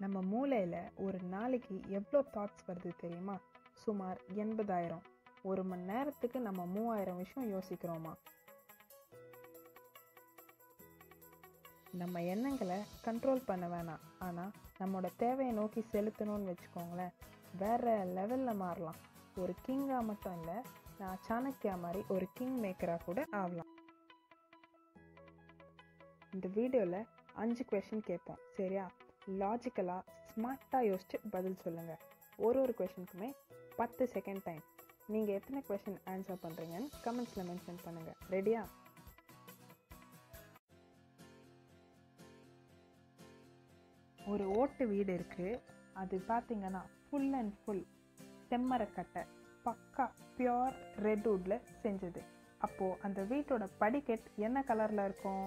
நம்ம மூளையில் ஒரு நாளைக்கு எவ்வளோ தாட்ஸ் வருது தெரியுமா? சுமார் 80,000. ஒரு மணி நேரத்துக்கு நம்ம 3000 விஷயம் யோசிக்கிறோமா? நம்ம எண்ணங்களை கண்ட்ரோல் பண்ண வேணாம், ஆனால் நம்மளோட தேவையை நோக்கி செலுத்தணும்னு வச்சுக்கோங்களேன், வேற லெவலில் மாறலாம். ஒரு கிங்காக மட்டும் இல்லை, நான் சாணக்கியா மாதிரி ஒரு கிங் மேக்கராக கூட ஆகலாம். இந்த வீடியோவில் 5 கொஷின் கேட்போம், சரியா? லாஜிக்கலாக ஸ்மார்ட்டாக யோசிச்சு பதில் சொல்லுங்கள். ஒரு கொஷனுக்குமே 10 செகண்ட் டைம். நீங்கள் எத்தனை கொஷின் ஆன்சர் பண்ணுறீங்கன்னு கமெண்ட்ஸில் மென்ஷன் பண்ணுங்கள். ரெடியா? ஒரு ஓட்டு வீடு இருக்குது. அது பார்த்தீங்கன்னா ஃபுல் அண்ட் ஃபுல் செம்மரக்கட்டை, பக்கா பியோர் ரெட்வுட்டில் செஞ்சது. அப்போது அந்த வீட்டோட படிக்கட் என்ன கலரில் இருக்கும்?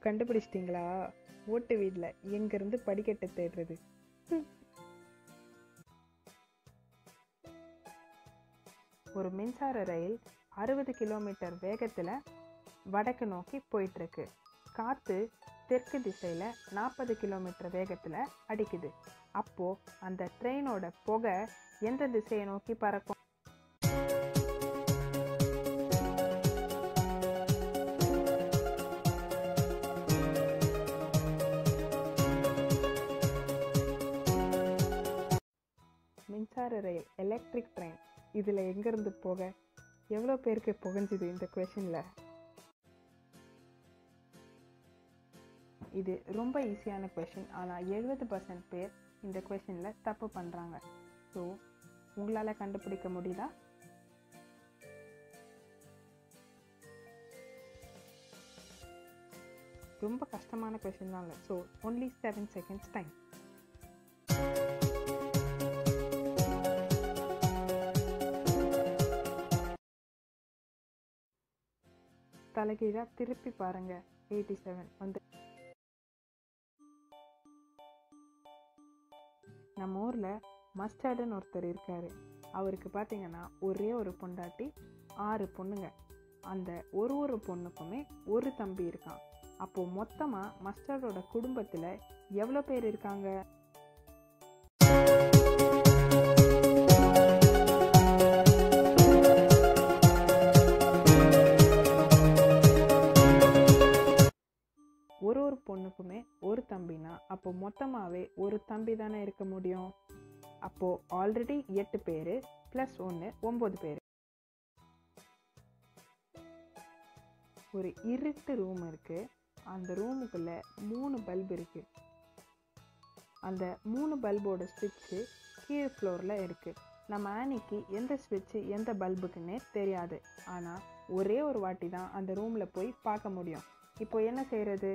கண்டுபிடிச்சிட்டிங்களா? ஓட்டு வீட்டில் எங்கேருந்து படிக்கட்டை தேடுறது? ஒரு மின்சார ரயில் 60 கிலோமீட்டர் வேகத்தில் வடக்கு நோக்கி போயிட்டுருக்கு. காற்று தெற்கு திசையில் 40 கிலோமீட்டர் வேகத்தில் அடிக்குது. அப்போது அந்த ட்ரெயினோட புகை எந்த திசையை நோக்கி பறக்கும்? மின்சார ரயில், எலக்ட்ரிக் ட்ரெயின், இதில் எங்கேருந்து போக எவ்வளோ பேருக்கு புகஞ்சுது இந்த கொஷனில்? இது ரொம்ப ஈஸியான கொஷின், ஆனால் 70% பேர் இந்த கொஷனில் தப்பு பண்ணுறாங்க. ஸோ உங்களால் கண்டுபிடிக்க முடியுதா? ரொம்ப கஷ்டமான கொஷின் தான் இல்லை. So only 7 seconds time. தலைகீழா திருப்பி பாருங்க. 87 வந்து நம்ம ஊரில் மஸ்டர்டுன்னு ஒருத்தர் இருக்காரு. அவருக்கு பார்த்தீங்கன்னா ஒரே ஒரு பொண்டாட்டி, 6 பொண்ணுங்க. அந்த ஒரு பொண்ணுக்குமே ஒரு தம்பி இருக்கான். அப்போது மொத்தமாக மஸ்டர்டோட குடும்பத்தில் எவ்வளோ பேர் இருக்காங்க? ஒரு பொண்ணுக்குமே ஒரு தம்பினா அப்போ மொத்தமாகவே ஒரு தம்பி தானே இருக்க முடியும். அப்போது ஆல்ரெடி 8 பேர் ப்ளஸ் 1 9 பேர். ஒரு இருட்டு ரூம் இருக்குது. அந்த ரூமுக்குள்ளே 3 பல்பு இருக்குது. அந்த 3 பல்போட ஸ்விட்சு கீழ் ஃப்ளோரில் இருக்குது. நம்ம ஆனிக்கு எந்த ஸ்விட்சு எந்த பல்புக்குன்னே தெரியாது. ஆனால் ஒரே ஒரு வாட்டி தான் அந்த ரூமில் போய் பார்க்க முடியும். இப்போ என்ன செய்கிறது?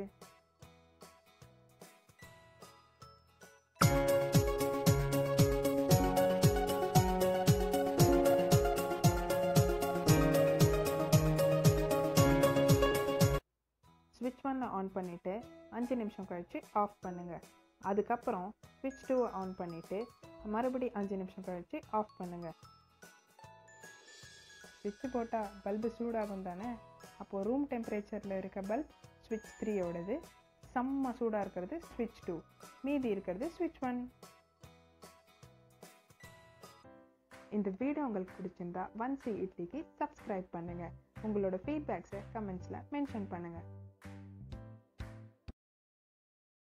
ஸ்விட்ச் 1 ஆன் பண்ணிவிட்டு 5 நிமிஷம் கழித்து ஆஃப் பண்ணுங்கள். அதுக்கப்புறம் ஸ்விட்ச் 2 ஆன் பண்ணிவிட்டு மறுபடியும் 5 நிமிஷம் கழித்து ஆஃப் பண்ணுங்கள். ஸ்விட்ச் போட்டால் பல்பு சூடாகும் தானே? அப்போது ரூம் டெம்பரேச்சரில் இருக்க பல்ப் ஸ்விட்ச் 3யோடது, செம்ம சூடாக இருக்கிறது ஸ்விட்ச் 2, மீதி இருக்கிறது ஸ்விட்ச் 1. இந்த வீடியோ உங்களுக்கு பிடிச்சிருந்தா 1C இட்லிக்கு சப்ஸ்கிரைப் பண்ணுங்கள். உங்களோட ஃபீட்பேக்ஸை கமெண்ட்ஸில் மென்ஷன் பண்ணுங்கள்.